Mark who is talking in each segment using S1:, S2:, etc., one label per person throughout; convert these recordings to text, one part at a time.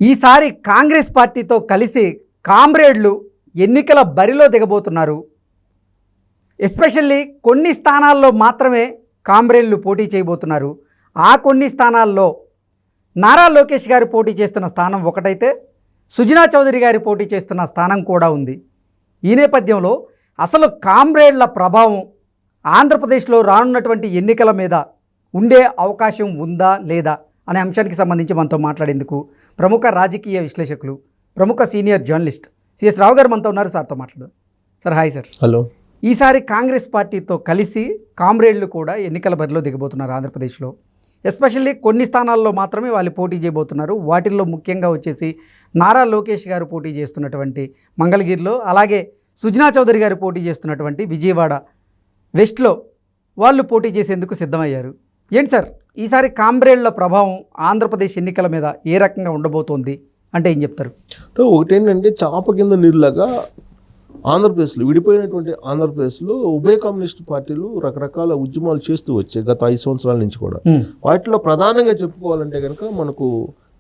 S1: ఈసారి కాంగ్రెస్ పార్టీతో కలిసి కామ్రేడ్లు ఎన్నికల బరిలో దిగబోతున్నారు. ఎస్పెషల్లీ కొన్ని స్థానాల్లో మాత్రమే కామ్రేడ్లు పోటీ చేయబోతున్నారు. ఆ కొన్ని స్థానాల్లో నారా లోకేష్ గారు పోటీ చేస్తున్న స్థానం ఒకటైతే సుజనా చౌదరి గారి పోటీ చేస్తున్న స్థానం కూడా ఉంది. ఈ నేపథ్యంలో అసలు కామ్రేడ్ల ప్రభావం ఆంధ్రప్రదేశ్లో రానున్నటువంటి ఎన్నికల మీద ఉండే అవకాశం ఉందా లేదా అనే అంశానికి సంబంధించి మనతో మాట్లాడేందుకు ప్రముఖ రాజకీయ విశ్లేషకులు, ప్రముఖ సీనియర్ జర్నలిస్ట్ సిఎస్ రావు గారు మనతో ఉన్నారు. సార్తో మాట్లాడదాం. Sir hi sir.
S2: హలో.
S1: ఈసారి కాంగ్రెస్ పార్టీతో కలిసి కామ్రేడ్లు కూడా ఎన్నికల బరిలో దిగబోతున్నారు ఆంధ్రప్రదేశ్లో. ఎస్పెషల్లీ కొన్ని స్థానాల్లో మాత్రమే వాళ్ళు పోటీ చేయబోతున్నారు. వాటిల్లో ముఖ్యంగా వచ్చేసి నారా లోకేష్ గారు పోటీ చేస్తున్నటువంటి మంగళగిరిలో, అలాగే సుజనా చౌదరి గారు పోటీ చేస్తున్నటువంటి విజయవాడ వెస్ట్లో వాళ్ళు పోటీ చేసేందుకు సిద్ధమయ్యారు. ఏంటి సార్ ఈసారి కామ్రేడ్ల ప్రభావం ఆంధ్రప్రదేశ్ ఎన్నికల మీద ఏ రకంగా ఉండబోతోంది అంటే ఏం చెప్తారు?
S2: ఒకటేంటంటే చాప కింద నీరులాగా ఆంధ్రప్రదేశ్లో, విడిపోయినటువంటి ఆంధ్రప్రదేశ్లో ఉభయ కమ్యూనిస్ట్ పార్టీలు రకరకాల ఉద్యమాలు చేస్తూ వచ్చాయి గత 5 సంవత్సరాల నుంచి కూడా. వాటిలో ప్రధానంగా చెప్పుకోవాలంటే కనుక మనకు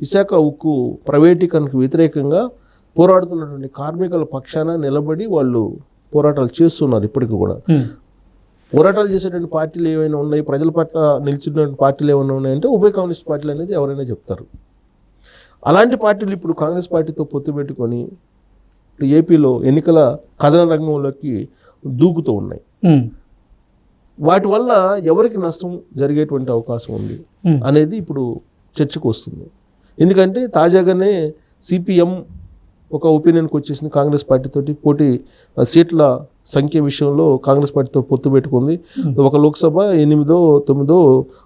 S2: విశాఖ ఉక్కు ప్రైవేటీకరణకు వ్యతిరేకంగా పోరాడుతున్నటువంటి కార్మికుల పక్షాన నిలబడి వాళ్ళు పోరాటాలు చేస్తున్నారు. ఇప్పటికీ కూడా పోరాటాలు చేసేటువంటి పార్టీలు ఏమైనా ఉన్నాయి, ప్రజల పట్ల నిలిచినటువంటి పార్టీలు ఏమైనా ఉన్నాయంటే ఉభయ కమ్యూనిస్ట్ పార్టీలు అనేది ఎవరైనా చెప్తారు. అలాంటి పార్టీలు ఇప్పుడు కాంగ్రెస్ పార్టీతో పొత్తు పెట్టుకొని ఏపీలో ఎన్నికల కథన రంగంలోకి దూకుతూ ఉన్నాయి. వాటి వల్ల ఎవరికి నష్టం జరిగేటువంటి అవకాశం ఉంది అనేది ఇప్పుడు చర్చకు వస్తుంది. ఎందుకంటే తాజాగానే సిపిఎం ఒక ఒపీనియన్కి వచ్చేసింది. కాంగ్రెస్ పార్టీతోటి పోటీ సీట్ల సంఖ్య విషయంలో కాంగ్రెస్ పార్టీతో పొత్తు పెట్టుకుంది. ఒక లోక్సభ 8, 9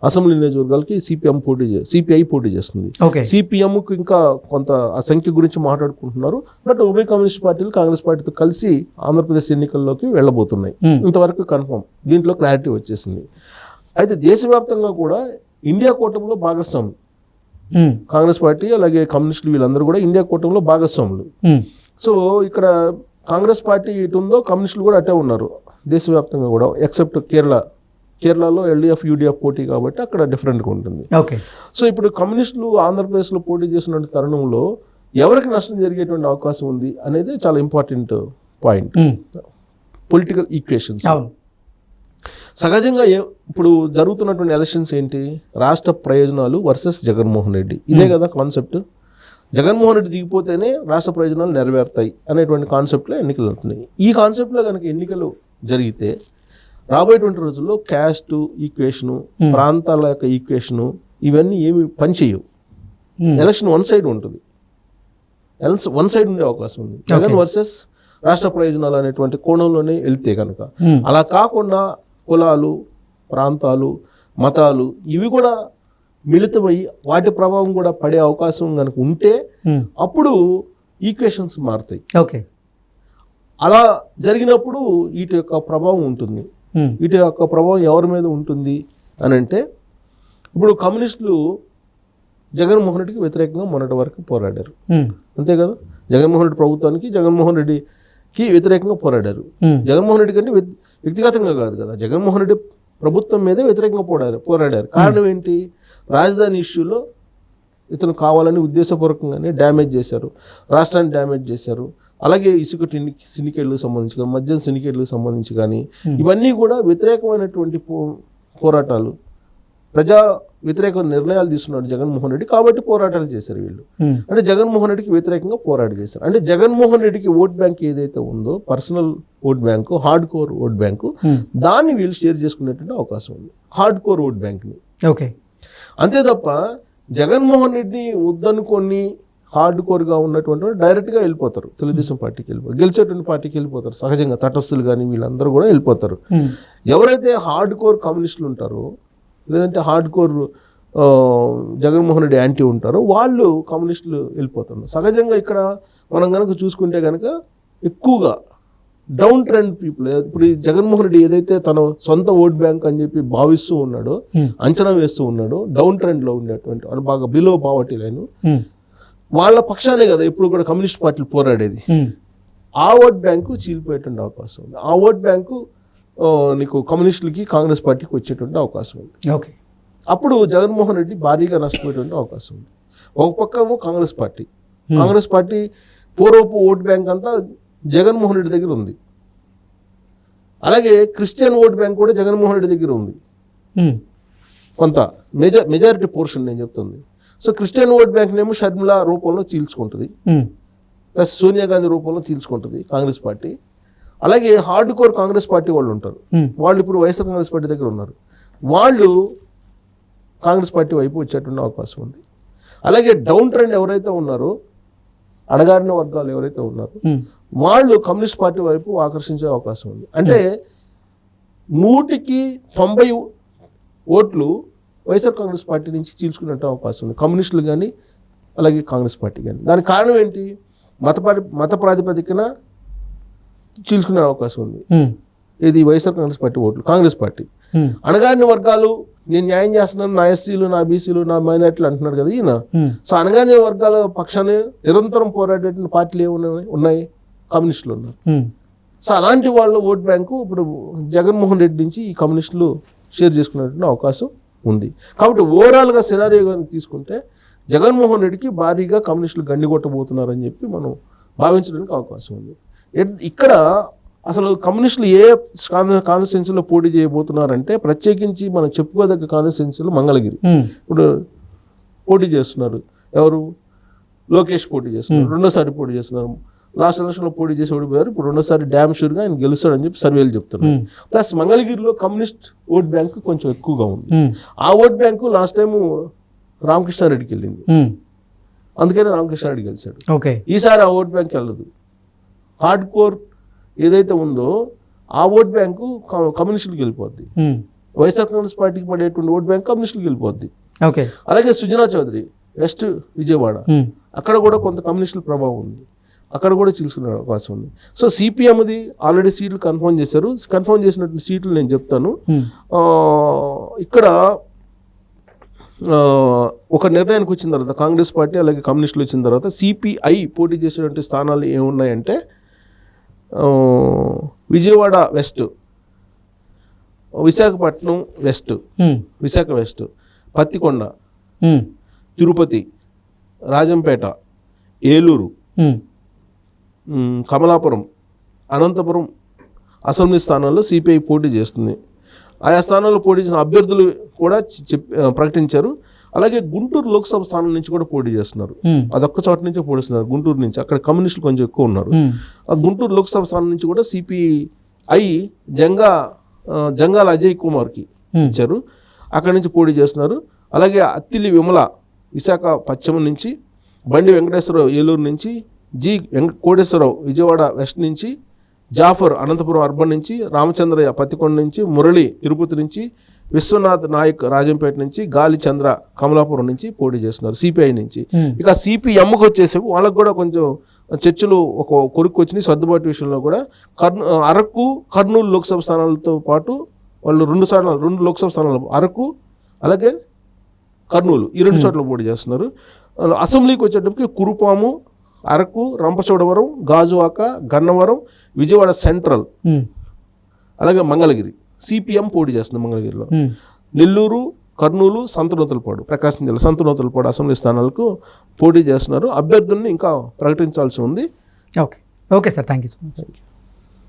S2: అసెంబ్లీ నియోజకవర్గాలకి సిపిఐ పోటీ చేస్తుంది. సిపిఎంకు ఇంకా కొంత ఆ సంఖ్య గురించి మాట్లాడుకుంటున్నారు. బట్ ఉభయ కమ్యూనిస్ట్ పార్టీలు కాంగ్రెస్ పార్టీతో కలిసి ఆంధ్రప్రదేశ్ ఎన్నికల్లోకి వెళ్ళబోతున్నాయి. ఇంతవరకు కన్ఫర్మ్, దీంట్లో క్లారిటీ వచ్చేసింది. అయితే దేశవ్యాప్తంగా కూడా ఇండియా కూటమిలో భాగస్వాములు కాంగ్రెస్ పార్టీ, అలాగే కమ్యూనిస్టులు, వీళ్ళందరూ కూడా ఇండియా కూటమిలో భాగస్వాములు. సో ఇక్కడ కాంగ్రెస్ పార్టీ ఇటు ఉందో కమ్యూనిస్టులు కూడా అటే ఉన్నారు దేశవ్యాప్తంగా కూడా, ఎక్సెప్ట్ కేరళలో ఎల్డీఎఫ్ యూడీఎఫ్ పోటీ కాబట్టి అక్కడ డిఫరెంట్గా ఉంటుంది. సో ఇప్పుడు కమ్యూనిస్టులు ఆంధ్రప్రదేశ్లో పోటీ చేసినటువంటి తరుణంలో ఎవరికి నష్టం జరిగేటువంటి అవకాశం ఉంది అనేది చాలా ఇంపార్టెంట్ పాయింట్. పొలిటికల్ ఈక్వేషన్స్ సహజంగా ఇప్పుడు జరుగుతున్నటువంటి ఎలక్షన్స్ ఏంటి? రాష్ట్ర ప్రయోజనాలు వర్సెస్ జగన్మోహన్ రెడ్డి, ఇదే కదా కాన్సెప్ట్. జగన్మోహన్ రెడ్డి దిగిపోతేనే రాష్ట్ర ప్రయోజనాలు నెరవేరుతాయి అనేటువంటి కాన్సెప్ట్లో ఎన్నికలు అవుతున్నాయి. ఈ కాన్సెప్ట్లో కనుక ఎన్నికలు జరిగితే రాబోయేటువంటి రోజుల్లో క్యాస్ట్ ఈక్వేషను, ప్రాంతాల యొక్క ఈక్వేషను, ఇవన్నీ ఏమి పనిచేయవు. ఎలక్షన్ వన్ సైడ్ ఉంటుంది, వన్ సైడ్ ఉండే అవకాశం ఉంది. జగన్ వర్సెస్ రాష్ట్ర ప్రయోజనాలు అనేటువంటి కోణంలోనే వెళ్తే కనుక, అలా కాకుండా కులాలు, ప్రాంతాలు, మతాలు ఇవి కూడా మిళితమై వాటి ప్రభావం కూడా పడే అవకాశం కనుక ఉంటే అప్పుడు ఈక్వేషన్స్ మారుతాయి. అలా జరిగినప్పుడు వీటి యొక్క ప్రభావం ఉంటుంది. వీటి యొక్క ప్రభావం ఎవరి మీద ఉంటుంది అని అంటే, ఇప్పుడు కమ్యూనిస్టులు జగన్మోహన్ రెడ్డికి వ్యతిరేకంగా మొన్నటి వరకు పోరాడారు, అంతే కదా. జగన్మోహన్ రెడ్డి ప్రభుత్వానికి, జగన్మోహన్ రెడ్డికి వ్యతిరేకంగా పోరాడారు. జగన్మోహన్ రెడ్డి కంటే వ్యక్తిగతంగా కాదు కదా, జగన్మోహన్ రెడ్డి ప్రభుత్వం మీదే వ్యతిరేకంగా పోరాడారు. కారణం ఏంటి? రాజధాని ఇష్యూలో ఇతను కావాలని ఉద్దేశపూర్వకంగానే డ్యామేజ్ చేశారు, రాష్ట్రాన్ని డ్యామేజ్ చేశారు. అలాగే ఇసుక సిండికేట్లకు సంబంధించి కానీ, మద్యం సిండికేట్లకు సంబంధించి కానీ, ఇవన్నీ కూడా వ్యతిరేకమైనటువంటి పోరాటాలు, ప్రజా వ్యతిరేక నిర్ణయాలు తీసుకున్నాడు జగన్మోహన్ రెడ్డి. కాబట్టి పోరాటాలు చేశారు వీళ్ళు. అంటే జగన్మోహన్ రెడ్డికి వ్యతిరేకంగా పోరాటం చేశారు. అంటే జగన్మోహన్ రెడ్డికి ఓట్ బ్యాంక్ ఏదైతే ఉందో, personal vote bank, hard core vote bank, దాన్ని వీళ్ళు షేర్ చేసుకునేటువంటి అవకాశం ఉంది, హార్డ్ కోర్ ఓట్ బ్యాంక్ని. అంతే తప్ప జగన్మోహన్ రెడ్డిని వద్దనుకొని హార్డ్ కోర్గా ఉన్నటువంటి డైరెక్ట్గా వెళ్ళిపోతారు, తెలుగుదేశం పార్టీకి వెళ్ళిపోతారు, గెలిచేటువంటి పార్టీకి వెళ్ళిపోతారు. సహజంగా తటస్థులు కానీ వీళ్ళందరూ కూడా వెళ్ళిపోతారు. ఎవరైతే హార్డ్ కోర్ కమ్యూనిస్టులు ఉంటారో, లేదంటే hard core Jaganmohan Reddy anti ఉంటారో, వాళ్ళు కమ్యూనిస్టులు వెళ్ళిపోతున్నారు. సహజంగా ఇక్కడ మనం కనుక చూసుకుంటే కనుక ఎక్కువగా డౌన్ ట్రెండ్ పీపుల్, ఇప్పుడు జగన్మోహన్ రెడ్డి ఏదైతే తన సొంత ఓట్ బ్యాంక్ అని చెప్పి భావిస్తూ ఉన్నాడో, అంచనా వేస్తూ ఉన్నాడో, డౌన్ ట్రెండ్లో ఉండేటువంటి వాళ్ళు, బాగా బిలో పావర్టీ లైన్, వాళ్ళ పక్షానే కదా ఇప్పుడు కూడా కమ్యూనిస్ట్ పార్టీలు పోరాడేది. ఆ ఓట్ బ్యాంకు చీలిపోయేటువంటి అవకాశం ఉంది. ఆ ఓట్ బ్యాంకు నీకు కమ్యూనిస్టులకి, కాంగ్రెస్ పార్టీకి వచ్చేటువంటి అవకాశం ఉంది. అప్పుడు జగన్మోహన్ రెడ్డి భారీగా నష్టపోయేటువంటి అవకాశం ఉంది. ఒక పక్కమో కాంగ్రెస్ పార్టీ, కాంగ్రెస్ పార్టీ పూర్వపు ఓట్ బ్యాంక్ అంతా జగన్మోహన్ రెడ్డి దగ్గర ఉంది. అలాగే క్రిస్టియన్ ఓట్ బ్యాంక్ కూడా జగన్మోహన్ రెడ్డి దగ్గర ఉంది. కొంత మెజారిటీ పోర్షన్ నేను చెప్తుంది. సో క్రిస్టియన్ ఓట్ బ్యాంక్ నేమో షర్మిల రూపంలో చీల్చుకుంటుంది, ప్లస్ సోనియా గాంధీ రూపంలో చీల్చుకుంటుంది కాంగ్రెస్ పార్టీ. అలాగే హార్డ్ కోర్ కాంగ్రెస్ పార్టీ వాళ్ళు ఉంటారు, వాళ్ళు ఇప్పుడు వైఎస్ఆర్ కాంగ్రెస్ పార్టీ దగ్గర ఉన్నారు, వాళ్ళు కాంగ్రెస్ పార్టీ వైపు వచ్చేటువంటి అవకాశం ఉంది. అలాగే డౌన్ ట్రెండ్ ఎవరైతే ఉన్నారో, అడగారిన వర్గాలు ఎవరైతే ఉన్నారో వాళ్ళు కమ్యూనిస్ట్ పార్టీ వైపు ఆకర్షించే అవకాశం ఉంది. అంటే 100% ఓట్లు వైఎస్ఆర్ కాంగ్రెస్ పార్టీ నుంచి చీల్చుకునే అవకాశం ఉంది, కమ్యూనిస్టులు కానీ అలాగే కాంగ్రెస్ పార్టీ కానీ. దానికి కారణం ఏంటి? మత ప్రాతిపదికన చీల్చుకునే అవకాశం ఉంది. ఇది వైఎస్ఆర్ కాంగ్రెస్ పార్టీ ఓట్లు. కాంగ్రెస్ పార్టీ అణగారిన వర్గాలు, నేను న్యాయం చేస్తున్నాను, నా ఎస్సీలు, నా బీసీలు, నా మైనార్టీలు అంటున్నాడు కదా ఈయన. సో అణగారిన వర్గాల పక్షాన్ని నిరంతరం పోరాడేటువంటి పార్టీలు ఉన్నాయి, కమ్యూనిస్టులు ఉన్నారు. సో అలాంటి వాళ్ళ ఓట్ బ్యాంకు ఇప్పుడు జగన్మోహన్ రెడ్డి నుంచి ఈ కమ్యూనిస్టులు షేర్ చేసుకునేటువంటి అవకాశం ఉంది. కాబట్టి ఓవరాల్గా సినారియో తీసుకుంటే జగన్మోహన్ రెడ్డికి భారీగా కమ్యూనిస్టులు గండిగొట్టబోతున్నారని చెప్పి మనం భావించడానికి అవకాశం ఉంది. ఇక్కడ అసలు కమ్యూనిస్టులు ఏ కాన్స్టిట్యున్సీలో పోటీ చేయబోతున్నారంటే, ప్రత్యేకించి మనం చెప్పుకోదగ్గ కాన్స్టిట్యున్సీలో మంగళగిరి ఇప్పుడు పోటీ చేస్తున్నారు. ఎవరు? లోకేష్ పోటీ చేస్తున్నారు, రెండోసారి పోటీ చేస్తున్నారు. లాస్ట్ ఎలక్షన్లో పోటీ చేసి ఓడిపోయారు, ఇప్పుడు రెండోసారి డ్యామ్ షూర్గా ఆయన గెలుస్తాడని చెప్పి సర్వేలు చెప్తున్నారు. ప్లస్ మంగళగిరిలో కమ్యూనిస్ట్ ఓట్ బ్యాంక్ కొంచెం ఎక్కువగా ఉంది. ఆ ఓట్ బ్యాంకు లాస్ట్ టైం రామకృష్ణారెడ్డికి వెళ్ళింది, అందుకని రామకృష్ణారెడ్డి గెలిచాడు. ఈసారి ఆ ఓట్ బ్యాంక్ వెళ్ళదు. హార్డ్ కోర్ ఏదైతే ఉందో ఆ ఓట్ బ్యాంకు కమ్యూనిస్టులకు వెళ్ళిపోద్ది. వైఎస్ఆర్ కాంగ్రెస్ పార్టీకి పడేటువంటి ఓట్ బ్యాంక్ కమ్యూనిస్టులకు వెళ్ళిపోద్ది. అలాగే సుజనా చౌదరి వెస్ట్ విజయవాడ, అక్కడ కూడా కొంత కమ్యూనిస్టుల ప్రభావం ఉంది, అక్కడ కూడా చీల్చుకునే అవకాసం ఉంది. సో సిపిఎంది ఆల్రెడీ సీట్లు కన్ఫర్మ్ చేశారు. కన్ఫర్మ్ చేసినటువంటి సీట్లు నేను చెప్తాను. ఇక్కడ ఒక నిర్ణయానికి వచ్చిన తర్వాత కాంగ్రెస్ పార్టీ అలాగే కమ్యూనిస్టులు వచ్చిన తర్వాత సిపిఐ పోటీ చేసేటువంటి స్థానాలు ఏమున్నాయంటే, Vijayawada west, Visakhapatnam west, Visakha west, Pattikonda, Tirupati, Rajampet, Eluru, Kamalapuram, Anantapuram assembly స్థానాల్లో సిపిఐ పోటీ చేస్తుంది. ఆయా స్థానాల్లో పోటీ చేసిన అభ్యర్థులు కూడా ప్రకటించారు. అలాగే గుంటూరు లోక్సభ స్థానం నుంచి కూడా పోటీ చేస్తున్నారు. అదొక్క చోట నుంచే పోటీస్తున్నారు, గుంటూరు నుంచి. అక్కడ కమ్యూనిస్టులు కొంచెం ఎక్కువ ఉన్నారు. ఆ గుంటూరు లోక్సభ స్థానం నుంచి కూడా సిపిఐ జంగాల అజయ్ కుమార్కి ఇచ్చారు, అక్కడి నుంచి పోటీ చేస్తున్నారు. అలాగే అత్తిలి విమల విశాఖ పశ్చిమ నుంచి, బండి వెంకటేశ్వరరావు ఏలూరు నుంచి, కోటేశ్వరరావు విజయవాడ వెస్ట్ నుంచి, జాఫర్ అనంతపురం అర్బన్ నుంచి, రామచంద్రయ్య పత్తికొండ నుంచి, మురళి తిరుపతి నుంచి, విశ్వనాథ్ నాయక్ రాజంపేట నుంచి, గాలి చంద్ర కమలాపురం నుంచి పోటీ చేస్తున్నారు సిపిఐ నుంచి. ఇక సిపిఎంకి వచ్చేసి వాళ్ళకు కూడా కొంచెం చర్చలు ఒక కొరుకు వచ్చినాయి సర్దుబాటు విషయంలో కూడా. అరకు కర్నూలు లోక్సభ స్థానాలతో పాటు వాళ్ళు రెండు లోక్సభ స్థానాలు అరకు అలాగే కర్నూలు ఈ రెండు చోట్ల పోటీ చేస్తున్నారు. అసెంబ్లీకి వచ్చేటప్పటికి కురుపాము, అరకు, రంపచోడవరం, గాజువాక, గన్నవరం, విజయవాడ సెంట్రల్ అలాగే మంగళగిరి సిపిఎం పోటీ చేస్తుంది. మంగళగిరిలో నెల్లూరు, కర్నూలు, సంతనూతలపాడు, ప్రకాశం జిల్లా సంతనూతలపాడు అసెంబ్లీ స్థానాలకు పోటీ చేస్తున్నారు. అభ్యర్థుల్ని ఇంకా ప్రకటించాల్సి ఉంది.
S1: Okay sir, thank you so much.